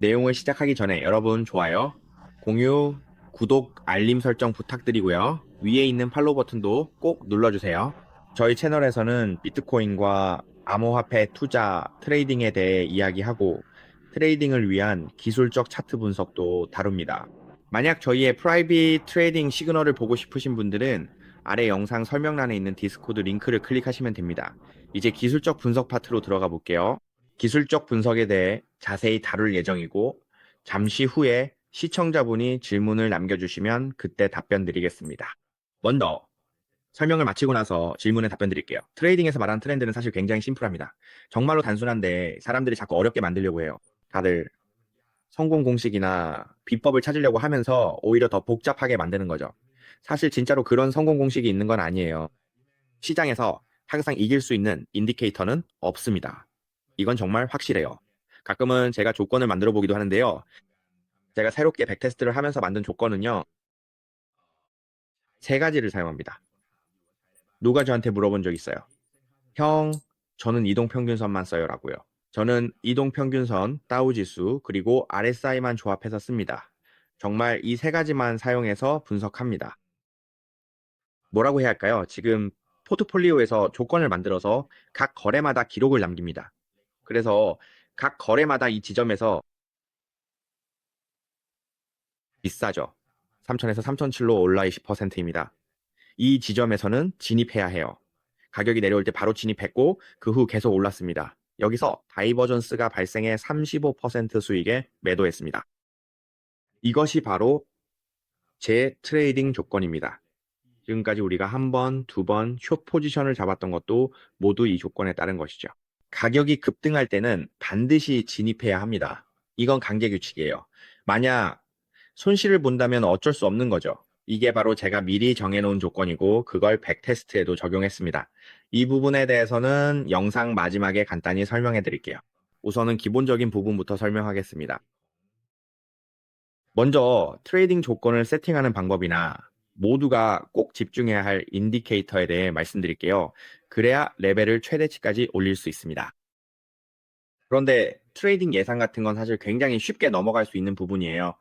내용을 시작하기 전에 여러분 좋아요, 공유, 구독, 알림 설정 부탁드리고요. 위에 있는 팔로우 버튼도 꼭 눌러주세요. 저희 채널에서는 비트코인과 암호화폐 투자, 트레이딩에 대해 이야기하고 트레이딩을 위한 기술적 차트 분석도 다룹니다. 만약 저희의 프라이빗 트레이딩 시그널을 보고 싶으신 분들은 아래 영상 설명란에 있는 디스코드 링크를 클릭하시면 됩니다. 이제 기술적 분석 파트로 들어가 볼게요. 기술적 분석에 대해 자세히 다룰 예정이고, 잠시 후에 시청자분이 질문을 남겨주시면 그때 답변 드리겠습니다. 먼저, 설명을 마치고 나서 질문에 답변 드릴게요. 트레이딩에서 말하는 트렌드는 사실 굉장히 심플합니다. 정말로 단순한데 사람들이 자꾸 어렵게 만들려고 해요. 다들 성공 공식이나 비법을 찾으려고 하면서 오히려 더 복잡하게 만드는 거죠. 사실 진짜로 그런 성공 공식이 있는 건 아니에요. 시장에서 항상 이길 수 있는 인디케이터는 없습니다. 이건 정말 확실해요. 가끔은 제가 조건을 만들어 보기도 하는데요. 제가 새롭게 백테스트를 하면서 만든 조건은요, 세 가지를 사용합니다. 누가 저한테 물어본 적 있어요. 형, 저는 이동평균선만 써요 라고요. 저는 이동평균선, 다우지수, 그리고 RSI만 조합해서 씁니다. 정말 이 세 가지만 사용해서 분석합니다. 뭐라고 해야 할까요? 지금 포트폴리오에서 조건을 만들어서 각 거래마다 기록을 남깁니다. 그래서 각 거래마다 이 지점에서 비싸죠. 3천에서 3,007로 올라 20%입니다. 이 지점에서는 진입해야 해요. 가격이 내려올 때 바로 진입했고 그 후 계속 올랐습니다. 여기서 다이버전스가 발생해 35% 수익에 매도했습니다. 이것이 바로 제 트레이딩 조건입니다. 지금까지 우리가 한 번, 두 번 숏 포지션을 잡았던 것도 모두 이 조건에 따른 것이죠. 가격이 급등할 때는 반드시 진입해야 합니다. 이건 강제 규칙이에요. 만약 손실을 본다면 어쩔 수 없는 거죠. 이게 바로 제가 미리 정해놓은 조건이고 그걸 백테스트에도 적용했습니다. 이 부분에 대해서는 영상 마지막에 간단히 설명해 드릴게요. 우선은 기본적인 부분부터 설명하겠습니다. 먼저 트레이딩 조건을 세팅하는 방법이나 모두가 꼭 집중해야 할 인디케이터에 대해 말씀드릴게요. 그래야 레벨을 최대치까지 올릴 수 있습니다. 그런데 트레이딩 예상 같은 건 사실 굉장히 쉽게 넘어갈 수 있는 부분이에요.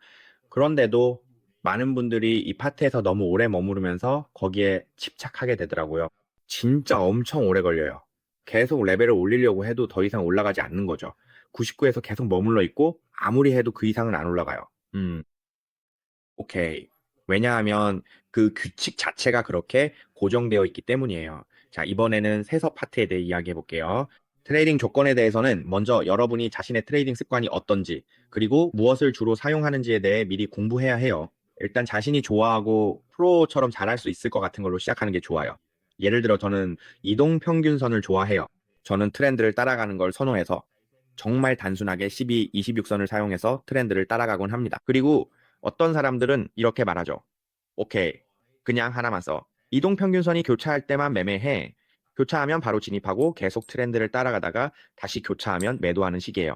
그런데도 많은 분들이 이 파트에서 너무 오래 머무르면서 거기에 집착하게 되더라고요. 진짜 엄청 오래 걸려요. 계속 레벨을 올리려고 해도 더 이상 올라가지 않는 거죠. 99에서 계속 머물러 있고 아무리 해도 그 이상은 안 올라가요. 오케이. 왜냐하면 그 규칙 자체가 그렇게 고정되어 있기 때문이에요. 자, 이번에는 세서 파트에 대해 이야기해 볼게요. 트레이딩 조건에 대해서는 먼저 여러분이 자신의 트레이딩 습관이 어떤지, 그리고 무엇을 주로 사용하는지에 대해 미리 공부해야 해요. 일단 자신이 좋아하고 프로처럼 잘할 수 있을 것 같은 걸로 시작하는 게 좋아요. 예를 들어 저는 이동평균선을 좋아해요. 저는 트렌드를 따라가는 걸 선호해서 정말 단순하게 12, 26선을 사용해서 트렌드를 따라가곤 합니다. 그리고 어떤 사람들은 이렇게 말하죠. 오케이, 그냥 하나만 써. 이동평균선이 교차할 때만 매매해. 교차하면 바로 진입하고 계속 트렌드를 따라가다가 다시 교차하면 매도하는 식이에요.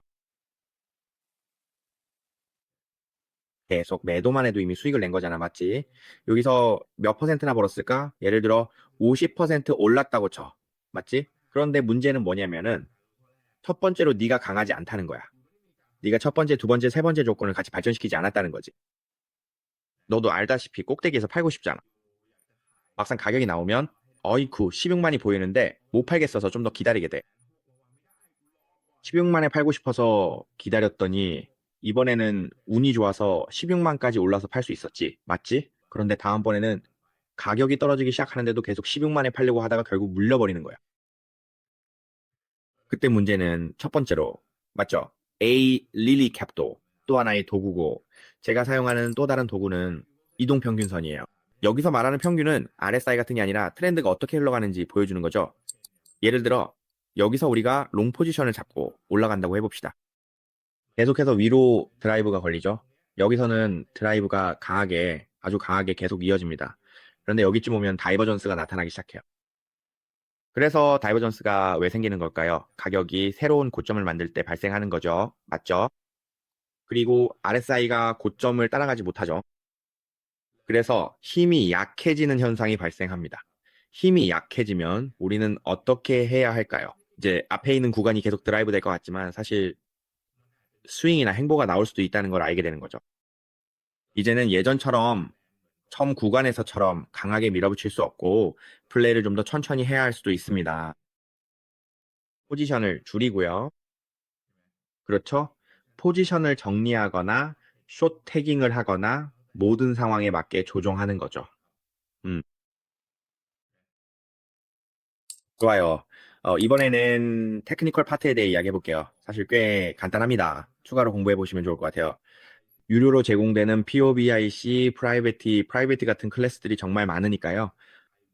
계속 매도만 해도 이미 수익을 낸 거잖아, 맞지? 여기서 몇 퍼센트나 벌었을까? 예를 들어 50% 올랐다고 쳐. 맞지? 그런데 문제는 뭐냐면은 첫 번째로 네가 강하지 않다는 거야. 네가 첫 번째, 두 번째, 세 번째 조건을 같이 발전시키지 않았다는 거지. 너도 알다시피 꼭대기에서 팔고 싶잖아. 막상 가격이 나오면 어이쿠 16만이 보이는데 못 팔겠어서 좀 더 기다리게 돼. 16만에 팔고 싶어서 기다렸더니 이번에는 운이 좋아서 16만까지 올라서 팔 수 있었지. 맞지? 그런데 다음번에는 가격이 떨어지기 시작하는데도 계속 16만에 팔려고 하다가 결국 물려버리는 거야. 그때 문제는 첫 번째로, 맞죠? A 릴리 캡도 또 하나의 도구고, 제가 사용하는 또 다른 도구는 이동평균선이에요. 여기서 말하는 평균은 RSI 같은 게 아니라 트렌드가 어떻게 흘러가는지 보여주는 거죠. 예를 들어 여기서 우리가 롱 포지션을 잡고 올라간다고 해봅시다. 계속해서 위로 드라이브가 걸리죠. 여기서는 드라이브가 강하게, 아주 강하게 계속 이어집니다. 그런데 여기쯤 오면 다이버전스가 나타나기 시작해요. 그래서 다이버전스가 왜 생기는 걸까요? 가격이 새로운 고점을 만들 때 발생하는 거죠. 맞죠? 그리고 RSI가 고점을 따라가지 못하죠. 그래서 힘이 약해지는 현상이 발생합니다. 힘이 약해지면 우리는 어떻게 해야 할까요? 이제 앞에 있는 구간이 계속 드라이브 될 것 같지만 사실 스윙이나 행보가 나올 수도 있다는 걸 알게 되는 거죠. 이제는 예전처럼 처음 구간에서처럼 강하게 밀어붙일 수 없고 플레이를 좀 더 천천히 해야 할 수도 있습니다. 포지션을 줄이고요. 그렇죠? 포지션을 정리하거나 숏 태깅을 하거나 모든 상황에 맞게 조정하는 거죠. 음, 좋아요. 이번에는 테크니컬 파트에 대해 이야기해 볼게요. 사실 꽤 간단합니다. 추가로 공부해 보시면 좋을 것 같아요. 유료로 제공되는 POBIC, 프라이베티 같은 클래스들이 정말 많으니까요.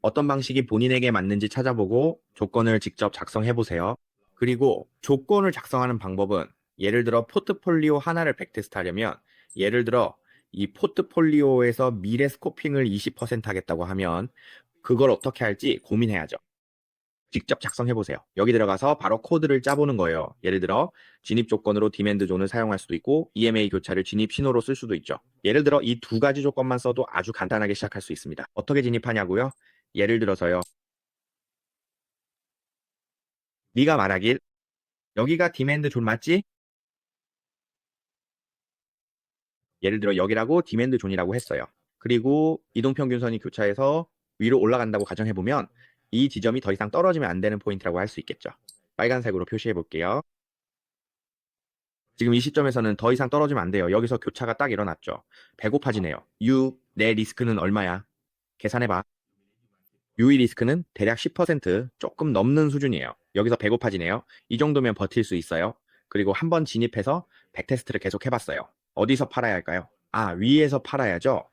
어떤 방식이 본인에게 맞는지 찾아보고 조건을 직접 작성해 보세요. 그리고 조건을 작성하는 방법은 예를 들어 포트폴리오 하나를 백테스트 하려면 예를 들어 이 포트폴리오에서 미래 스코핑을 20% 하겠다고 하면 그걸 어떻게 할지 고민해야죠. 직접 작성해 보세요. 여기 들어가서 바로 코드를 짜보는 거예요. 예를 들어 진입 조건으로 디맨드 존을 사용할 수도 있고 EMA 교차를 진입 신호로 쓸 수도 있죠. 예를 들어 이 두 가지 조건만 써도 아주 간단하게 시작할 수 있습니다. 어떻게 진입하냐고요? 예를 들어서요. 네가 말하길 여기가 디맨드 존 맞지? 예를 들어 여기라고 디맨드 존이라고 했어요. 그리고 이동평균선이 교차해서 위로 올라간다고 가정해보면 이 지점이 더 이상 떨어지면 안 되는 포인트라고 할 수 있겠죠. 빨간색으로 표시해 볼게요. 지금 이 시점에서는 더 이상 떨어지면 안 돼요. 여기서 교차가 딱 일어났죠. 배고파지네요. 내 리스크는 얼마야? 계산해봐. 의 리스크는 대략 10% 조금 넘는 수준이에요. 여기서 배고파지네요. 이 정도면 버틸 수 있어요. 그리고 한번 진입해서 백테스트를 계속 해봤어요. 어디서 팔아야 할까요? 위에서 팔아야죠.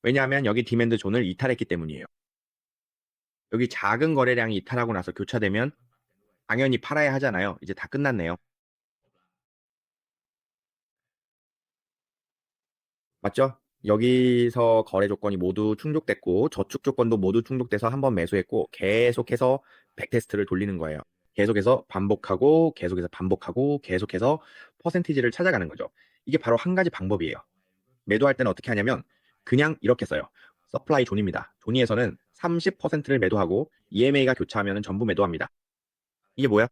왜냐하면 여기 디맨드 존을 이탈했기 때문이에요. 여기 작은 거래량이 이탈하고 나서 교차되면 당연히 팔아야 하잖아요. 이제 다 끝났네요. 맞죠? 여기서 거래 조건이 모두 충족됐고 저축 조건도 모두 충족돼서 한번 매수했고 계속해서 백테스트를 돌리는 거예요. 계속해서 반복하고 계속해서 반복하고 계속해서 퍼센티지를 찾아가는 거죠. 이게 바로 한 가지 방법이에요. 매도할 때는 어떻게 하냐면 그냥 이렇게 써요. 서플라이 존입니다. 존이에서는 30%를 매도하고 EMA가 교차하면 전부 매도합니다. 이게 뭐야?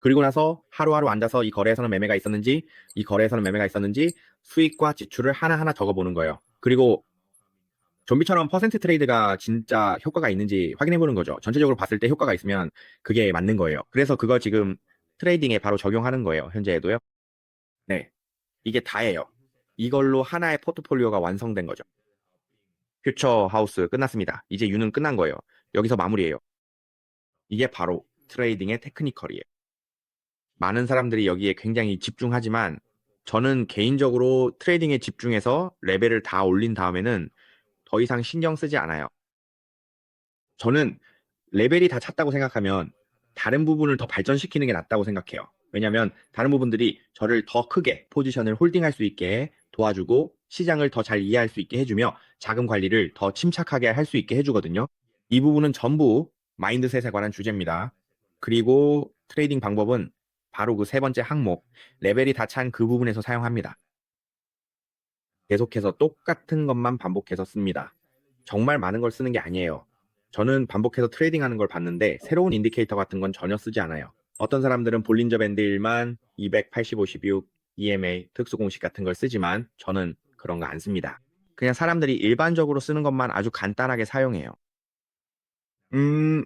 그리고 나서 하루하루 앉아서 이 거래에서는 매매가 있었는지, 이 거래에서는 매매가 있었는지 수익과 지출을 하나하나 적어보는 거예요. 그리고 좀비처럼 퍼센트 트레이드가 진짜 효과가 있는지 확인해 보는 거죠. 전체적으로 봤을 때 효과가 있으면 그게 맞는 거예요. 그래서 그거 지금 트레이딩에 바로 적용하는 거예요. 현재에도요. 네. 이게 다예요. 이걸로 하나의 포트폴리오가 완성된 거죠. 퓨처 하우스 끝났습니다. 이제 U는 끝난 거예요. 여기서 마무리예요. 이게 바로 트레이딩의 테크니컬이에요. 많은 사람들이 여기에 굉장히 집중하지만 저는 개인적으로 트레이딩에 집중해서 레벨을 다 올린 다음에는 더 이상 신경 쓰지 않아요. 저는 레벨이 다 찼다고 생각하면 다른 부분을 더 발전시키는 게 낫다고 생각해요. 왜냐하면 다른 부분들이 저를 더 크게 포지션을 홀딩할 수 있게 도와주고 시장을 더 잘 이해할 수 있게 해주며 자금 관리를 더 침착하게 할 수 있게 해주거든요. 이 부분은 전부 마인드셋에 관한 주제입니다. 그리고 트레이딩 방법은 바로 그 세 번째 항목, 레벨이 다 찬 그 부분에서 사용합니다. 계속해서 똑같은 것만 반복해서 씁니다. 정말 많은 걸 쓰는 게 아니에요. 저는 반복해서 트레이딩 하는 걸 봤는데 새로운 인디케이터 같은 건 전혀 쓰지 않아요. 어떤 사람들은 볼린저 밴드 1만, 285, 16, EMA, 특수 공식 같은 걸 쓰지만 저는 그런 거 안 씁니다. 그냥 사람들이 일반적으로 쓰는 것만 아주 간단하게 사용해요.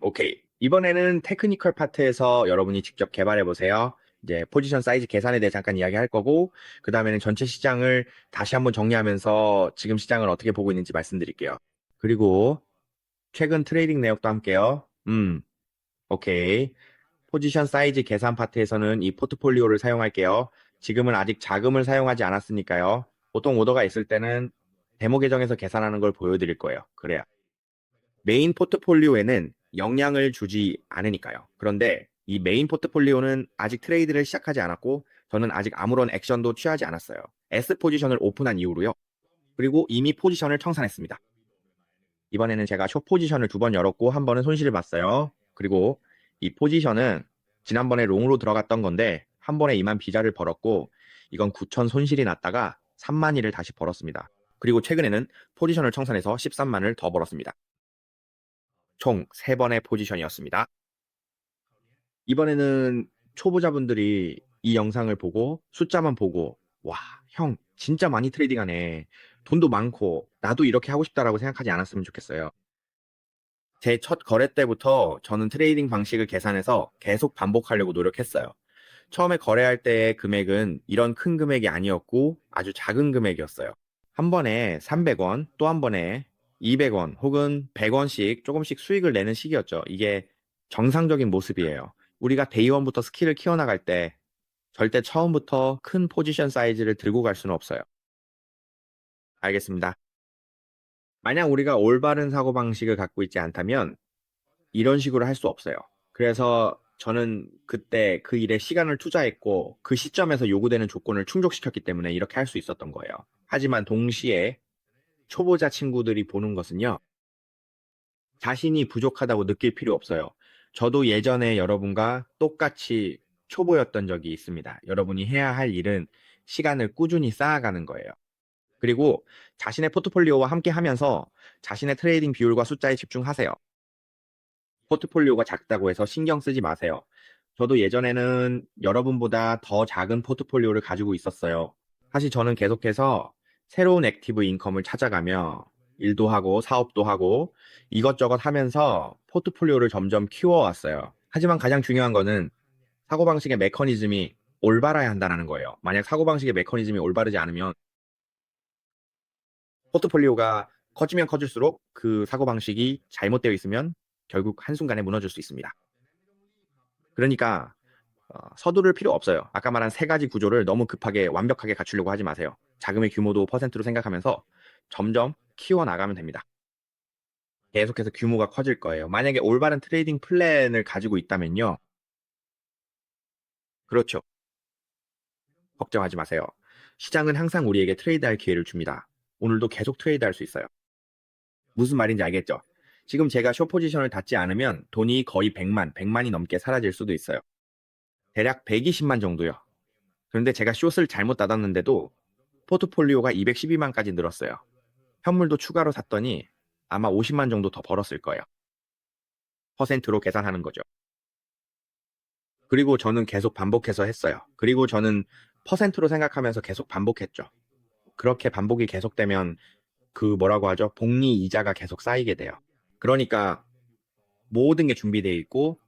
오케이. 이번에는 테크니컬 파트에서 여러분이 직접 개발해 보세요. 이제 포지션 사이즈 계산에 대해 잠깐 이야기할 거고, 그 다음에는 전체 시장을 다시 한번 정리하면서 지금 시장을 어떻게 보고 있는지 말씀드릴게요. 그리고 최근 트레이딩 내역도 함께요. 오케이. 포지션 사이즈 계산 파트에서는 이 포트폴리오를 사용할게요. 지금은 아직 자금을 사용하지 않았으니까요. 보통 오더가 있을 때는 데모 계정에서 계산하는 걸 보여드릴 거예요. 그래야 메인 포트폴리오에는 영향을 주지 않으니까요. 그런데 이 메인 포트폴리오는 아직 트레이드를 시작하지 않았고 저는 아직 아무런 액션도 취하지 않았어요. S 포지션을 오픈한 이후로요. 그리고 이미 포지션을 청산했습니다. 이번에는 제가 숏 포지션을 두 번 열었고 한 번은 손실을 봤어요. 그리고 이 포지션은 지난번에 롱으로 들어갔던 건데 한 번에 2만 비자를 벌었고 이건 9천 손실이 났다가 3만이를 다시 벌었습니다. 그리고 최근에는 포지션을 청산해서 13만을 더 벌었습니다. 총 3번의 포지션이었습니다. 이번에는 초보자분들이 이 영상을 보고 숫자만 보고 와, 형 진짜 많이 트레이딩하네. 돈도 많고 나도 이렇게 하고 싶다라고 생각하지 않았으면 좋겠어요. 제 첫 거래 때부터 저는 트레이딩 방식을 계산해서 계속 반복하려고 노력했어요. 처음에 거래할 때의 금액은 이런 큰 금액이 아니었고 아주 작은 금액이었어요. 한 번에 300원, 또 한 번에 200원 혹은 100원씩 조금씩 수익을 내는 시기였죠. 이게 정상적인 모습이에요. 우리가 데이원부터 스킬을 키워나갈 때 절대 처음부터 큰 포지션 사이즈를 들고 갈 수는 없어요. 알겠습니다. 만약 우리가 올바른 사고방식을 갖고 있지 않다면 이런 식으로 할 수 없어요. 그래서 저는 그때 그 일에 시간을 투자했고 그 시점에서 요구되는 조건을 충족시켰기 때문에 이렇게 할 수 있었던 거예요. 하지만 동시에 초보자 친구들이 보는 것은요. 자신이 부족하다고 느낄 필요 없어요. 저도 예전에 여러분과 똑같이 초보였던 적이 있습니다. 여러분이 해야 할 일은 시간을 꾸준히 쌓아가는 거예요. 그리고 자신의 포트폴리오와 함께 하면서 자신의 트레이딩 비율과 숫자에 집중하세요. 포트폴리오가 작다고 해서 신경 쓰지 마세요. 저도 예전에는 여러분보다 더 작은 포트폴리오를 가지고 있었어요. 사실 저는 계속해서 새로운 액티브 인컴을 찾아가며 일도 하고 사업도 하고 이것저것 하면서 포트폴리오를 점점 키워왔어요. 하지만 가장 중요한 거는 사고방식의 메커니즘이 올바라야 한다는 거예요. 만약 사고방식의 메커니즘이 올바르지 않으면 포트폴리오가 커지면 커질수록 그 사고방식이 잘못되어 있으면 결국 한순간에 무너질 수 있습니다. 그러니까 서두를 필요 없어요. 아까 말한 세 가지 구조를 너무 급하게 완벽하게 갖추려고 하지 마세요. 자금의 규모도 퍼센트로 생각하면서 점점 키워나가면 됩니다. 계속해서 규모가 커질 거예요. 만약에 올바른 트레이딩 플랜을 가지고 있다면요. 그렇죠. 걱정하지 마세요. 시장은 항상 우리에게 트레이드할 기회를 줍니다. 오늘도 계속 트레이드할 수 있어요. 무슨 말인지 알겠죠? 지금 제가 숏 포지션을 닫지 않으면 돈이 거의 100만이 넘게 사라질 수도 있어요. 대략 120만 정도요. 그런데 제가 숏을 잘못 닫았는데도 포트폴리오가 212만까지 늘었어요. 현물도 추가로 샀더니 아마 50만 정도 더 벌었을 거예요. 퍼센트로 계산하는 거죠. 그리고 저는 계속 반복해서 했어요. 그리고 저는 퍼센트로 생각하면서 계속 반복했죠. 그렇게 반복이 계속되면 그 뭐라고 하죠? 복리 이자가 계속 쌓이게 돼요. 그러니까 모든 게 준비되어 있고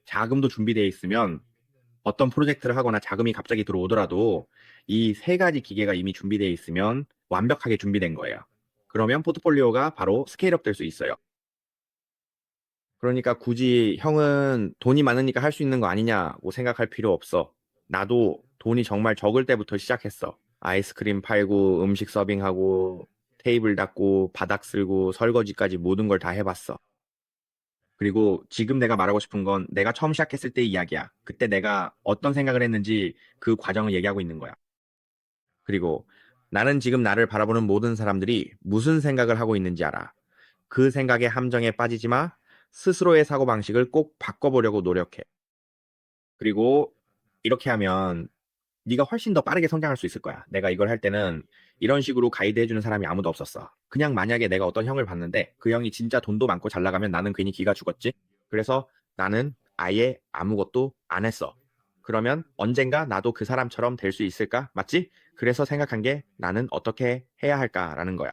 자금도 준비되어 있으면 어떤 프로젝트를 하거나 자금이 갑자기 들어오더라도 이 세 가지 기계가 이미 준비되어 있으면 완벽하게 준비된 거예요. 그러면 포트폴리오가 바로 스케일업 될 수 있어요. 그러니까 굳이 형은 돈이 많으니까 할 수 있는 거 아니냐고 생각할 필요 없어. 나도 돈이 정말 적을 때부터 시작했어. 아이스크림 팔고 음식 서빙하고 테이블 닦고 바닥 쓸고 설거지까지 모든 걸 다 해봤어. 그리고 지금 내가 말하고 싶은 건 내가 처음 시작했을 때 이야기야. 그때 내가 어떤 생각을 했는지 그 과정을 얘기하고 있는 거야. 그리고 나는 지금 나를 바라보는 모든 사람들이 무슨 생각을 하고 있는지 알아. 그 생각의 함정에 빠지지 마. 스스로의 사고방식을 꼭 바꿔보려고 노력해. 그리고 이렇게 하면 네가 훨씬 더 빠르게 성장할 수 있을 거야. 내가 이걸 할 때는 이런 식으로 가이드 해주는 사람이 아무도 없었어. 그냥 만약에 내가 어떤 형을 봤는데 그 형이 진짜 돈도 많고 잘 나가면 나는 괜히 기가 죽었지. 그래서 나는 아예 아무것도 안 했어. 그러면 언젠가 나도 그 사람처럼 될 수 있을까? 맞지? 그래서 생각한 게 나는 어떻게 해야 할까라는 거야.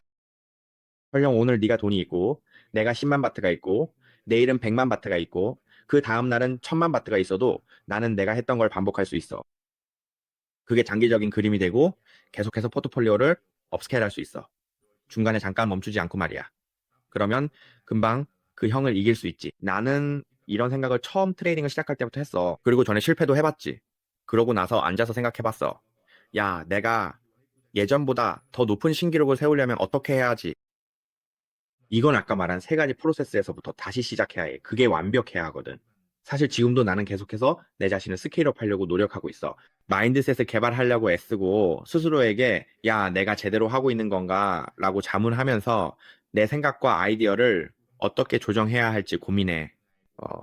설령 오늘 네가 돈이 있고 내가 10만 바트가 있고 내일은 100만 바트가 있고 그 다음 날은 1000만 바트가 있어도 나는 내가 했던 걸 반복할 수 있어. 그게 장기적인 그림이 되고 계속해서 포트폴리오를 업스케일 할 수 있어. 중간에 잠깐 멈추지 않고 말이야. 그러면 금방 그 형을 이길 수 있지. 나는 이런 생각을 처음 트레이딩을 시작할 때부터 했어. 그리고 전에 실패도 해봤지. 그러고 나서 앉아서 생각해봤어. 야, 내가 예전보다 더 높은 신기록을 세우려면 어떻게 해야지? 이건 아까 말한 세 가지 프로세스에서부터 다시 시작해야 해. 그게 완벽해야 하거든. 사실 지금도 나는 계속해서 내 자신을 스케일업 하려고 노력하고 있어. 마인드셋을 개발하려고 애쓰고 스스로에게 야, 내가 제대로 하고 있는 건가? 라고 자문하면서 내 생각과 아이디어를 어떻게 조정해야 할지 고민해.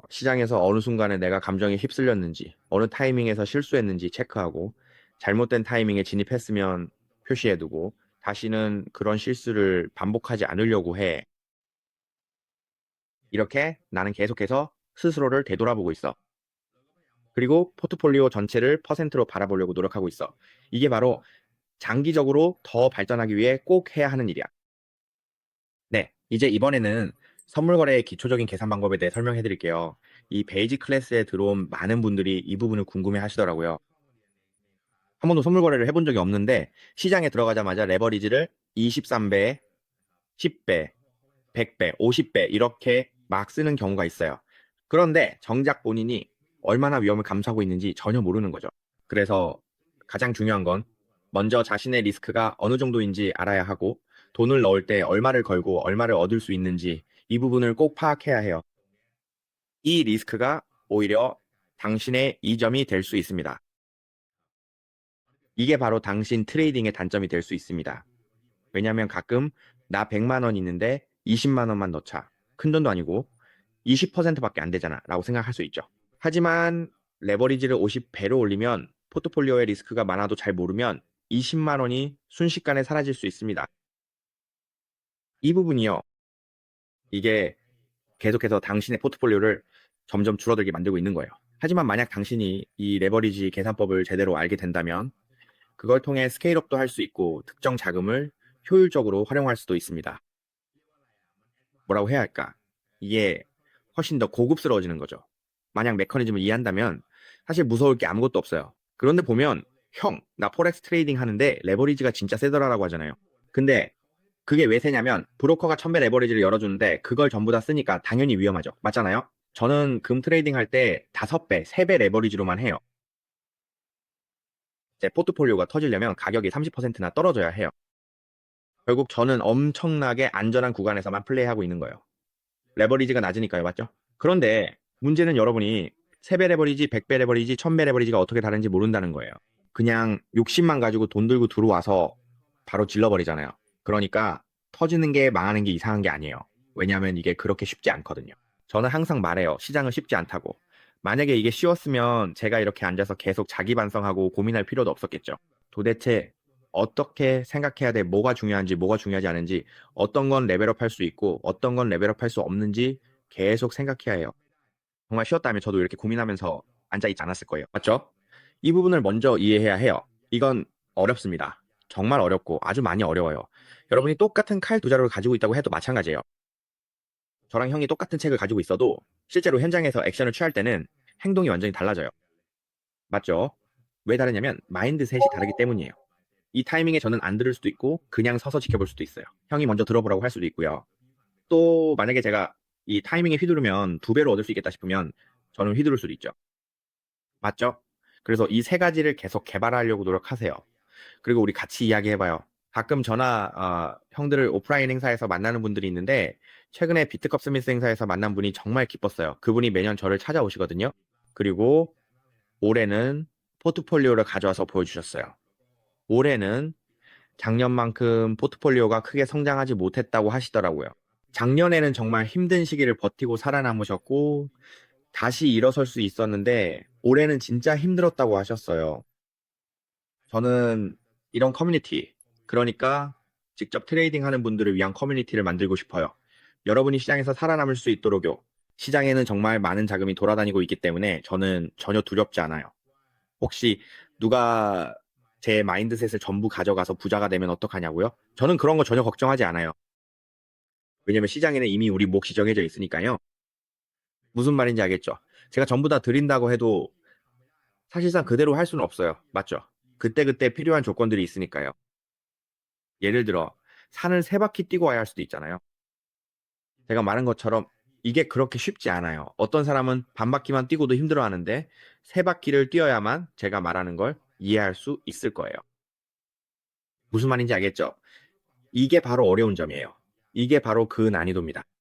시장에서 어느 순간에 내가 감정에 휩쓸렸는지, 어느 타이밍에서 실수했는지 체크하고, 잘못된 타이밍에 진입했으면 표시해두고, 다시는 그런 실수를 반복하지 않으려고 해. 이렇게 나는 계속해서 스스로를 되돌아보고 있어. 그리고 포트폴리오 전체를 퍼센트로 바라보려고 노력하고 있어. 이게 바로 장기적으로 더 발전하기 위해 꼭 해야 하는 일이야. 네, 이제 이번에는 선물 거래의 기초적인 계산 방법에 대해 설명해 드릴게요. 이 베이직 클래스에 들어온 많은 분들이 이 부분을 궁금해 하시더라고요. 한 번도 선물 거래를 해본 적이 없는데 시장에 들어가자마자 레버리지를 23배, 10배, 100배, 50배 이렇게 막 쓰는 경우가 있어요. 그런데 정작 본인이 얼마나 위험을 감수하고 있는지 전혀 모르는 거죠. 그래서 가장 중요한 건 먼저 자신의 리스크가 어느 정도인지 알아야 하고 돈을 넣을 때 얼마를 걸고 얼마를 얻을 수 있는지 이 부분을 꼭 파악해야 해요. 이 리스크가 오히려 당신의 이점이 될 수 있습니다. 이게 바로 당신 트레이딩의 단점이 될 수 있습니다. 왜냐하면 가끔 나 100만 원 있는데 20만 원만 넣자. 큰 돈도 아니고 20%밖에 안 되잖아 라고 생각할 수 있죠. 하지만 레버리지를 50배로 올리면 포트폴리오의 리스크가 많아도 잘 모르면 20만 원이 순식간에 사라질 수 있습니다. 이 부분이요. 이게 계속해서 당신의 포트폴리오를 점점 줄어들게 만들고 있는 거예요. 하지만 만약 당신이 이 레버리지 계산법을 제대로 알게 된다면 그걸 통해 스케일업도 할 수 있고 특정 자금을 효율적으로 활용할 수도 있습니다. 뭐라고 해야 할까? 이게 훨씬 더 고급스러워지는 거죠. 만약 메커니즘을 이해한다면 사실 무서울 게 아무것도 없어요. 그런데 보면 형, 나 포렉스 트레이딩 하는데 레버리지가 진짜 세더라라고 하잖아요. 근데 그게 왜 세냐면 브로커가 1000배 레버리지를 열어주는데 그걸 전부 다 쓰니까 당연히 위험하죠. 맞잖아요? 저는 금 트레이딩 할 때 5배, 3배 레버리지로만 해요. 제 포트폴리오가 터지려면 가격이 30%나 떨어져야 해요. 결국 저는 엄청나게 안전한 구간에서만 플레이하고 있는 거예요. 레버리지가 낮으니까요. 맞죠? 그런데 문제는 여러분이 3배 레버리지, 100배 레버리지, 1000배 레버리지가 어떻게 다른지 모른다는 거예요. 그냥 욕심만 가지고 돈 들고 들어와서 바로 질러버리잖아요. 그러니까 터지는 게 망하는 게 이상한 게 아니에요. 왜냐하면 이게 그렇게 쉽지 않거든요. 저는 항상 말해요. 시장은 쉽지 않다고. 만약에 이게 쉬웠으면 제가 이렇게 앉아서 계속 자기 반성하고 고민할 필요도 없었겠죠. 도대체 어떻게 생각해야 돼? 뭐가 중요한지, 뭐가 중요하지 않은지, 어떤 건 레벨업 할 수 있고, 어떤 건 레벨업 할 수 없는지 계속 생각해야 해요. 정말 쉬웠다면 저도 이렇게 고민하면서 앉아있지 않았을 거예요. 맞죠? 이 부분을 먼저 이해해야 해요. 이건 어렵습니다. 정말 어렵고 아주 많이 어려워요. 여러분이 똑같은 칼 두 자루를 가지고 있다고 해도 마찬가지예요. 저랑 형이 똑같은 책을 가지고 있어도 실제로 현장에서 액션을 취할 때는 행동이 완전히 달라져요. 맞죠? 왜 다르냐면 마인드셋이 다르기 때문이에요. 이 타이밍에 저는 안 들을 수도 있고 그냥 서서 지켜볼 수도 있어요. 형이 먼저 들어보라고 할 수도 있고요. 또 만약에 제가 이 타이밍에 휘두르면 2배로 얻을 수 있겠다 싶으면 저는 휘두를 수도 있죠. 맞죠? 그래서 이 세 가지를 계속 개발하려고 노력하세요. 그리고 우리 같이 이야기해봐요. 가끔 저나 형들을 오프라인 행사에서 만나는 분들이 있는데 최근에 비트컵 스미스 행사에서 만난 분이 정말 기뻤어요. 그분이 매년 저를 찾아오시거든요. 그리고 올해는 포트폴리오를 가져와서 보여주셨어요. 올해는 작년만큼 포트폴리오가 크게 성장하지 못했다고 하시더라고요. 작년에는 정말 힘든 시기를 버티고 살아남으셨고 다시 일어설 수 있었는데 올해는 진짜 힘들었다고 하셨어요. 저는 이런 커뮤니티, 그러니까 직접 트레이딩 하는 분들을 위한 커뮤니티를 만들고 싶어요. 여러분이 시장에서 살아남을 수 있도록요. 시장에는 정말 많은 자금이 돌아다니고 있기 때문에 저는 전혀 두렵지 않아요. 혹시 누가 제 마인드셋을 전부 가져가서 부자가 되면 어떡하냐고요? 저는 그런 거 전혀 걱정하지 않아요. 왜냐면 시장에는 이미 우리 몫이 정해져 있으니까요. 무슨 말인지 알겠죠? 제가 전부 다 드린다고 해도 사실상 그대로 할 수는 없어요. 맞죠? 그때그때 필요한 조건들이 있으니까요. 예를 들어 산을 3바퀴 뛰고 와야 할 수도 있잖아요. 제가 말한 것처럼 이게 그렇게 쉽지 않아요. 어떤 사람은 반 바퀴만 뛰고도 힘들어하는데 3바퀴를 뛰어야만 제가 말하는 걸 이해할 수 있을 거예요. 무슨 말인지 알겠죠? 이게 바로 어려운 점이에요. 이게 바로 그 난이도입니다.